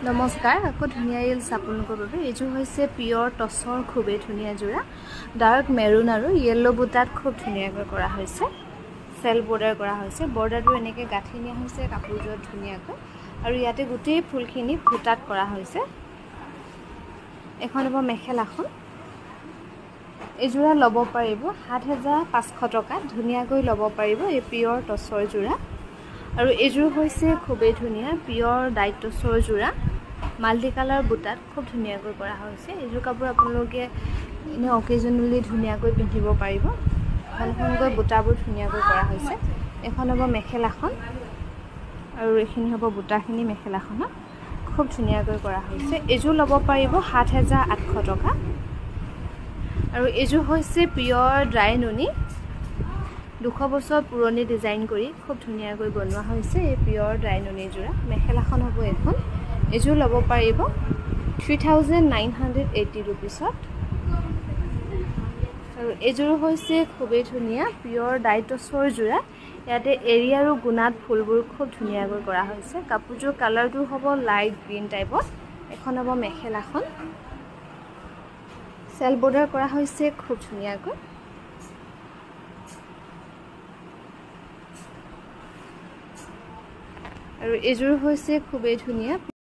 নমস্কাৰ আকৌ ধুনীয়া ৰিলছ আপোনালোকৰ বাবে এইযোৰ হৈছে পিয়ৰ টছৰ খুবেই ধুনীয়া যোৰা ডাৰ্ক মেৰুন আৰু য়েল্লো বুটাত খুব ধুনীয়াকৈ কৰা হৈছে সেল বৰ্ডাৰ কৰা হৈছে বৰ্ডাৰটো এনেকৈ গাঁঠি নিয়া হৈছে কাপোৰযোৰত ধুনীয়াকৈ আৰু ইয়াতে গোটেই ফুলখিনি বুটাত কৰা হৈছে এখন হ'ব মেখেলাখন এইযোৰা ল'ব পাৰিব ৭৫০০ টকা ধুনীয়াকৈ ল'ব পাৰিব এই পিয়ৰ টছৰ যোৰা আৰু এইযোৰ হৈছে খুবেই ধুনীয়া পিয়ৰ ডাইট টছৰ যোৰা মাল্টি কালাৰ বুটাত খুব ধুনীয়াকৈ কৰা হৈছে এইযোৰ কাপোৰ আপোনালোকে এনে অকেজনেলি ধুনীয়াকৈ পিন্ধিব পাৰিব ভালকৈ বুটাবোৰ ধুনীয়াকৈ কৰা হৈছে এখন হ'ব মেখেলাখন আৰু এইখিনি হ'ব বুটাখিনি মেখেলাখনত খুব ধুনীয়াকৈ কৰা হৈছে এইযোৰ ল'ব পাৰিব ৭৮০০ টকা আৰু এইযোৰ হৈছে পিয়ৰ ড্ৰাই নুনি ২০০ বছৰ পুৰণি ডিজাইন কৰি খুব ধুনীয়াকৈ বনোৱা হৈছে এই পিয়ৰ ড্ৰাই নুনি যোৰা মেখেলাখন হ'ব এখন এইযোৰ ল'ব পাৰিব ৩৯৮০ ৰুপিছত আৰু এইযোৰ হৈছে খুবেই ধুনীয়া পিয়ৰ ডাইটছৰ যোৰা ইয়াতে এৰি আৰু গুণাত ফুলবোৰ খুব ধুনীয়াকৈ কৰা হৈছে কাপোৰযোৰ কালাৰটো হ'ব লাইট গ্ৰীণ টাইপৰ এখন হ'ব মেখেলাখন সেল বৰ্ডাৰ কৰা হৈছে খুব ধুনীয়াকৈ আৰু এইযোৰ হৈছে খুবেই ধুনীয়া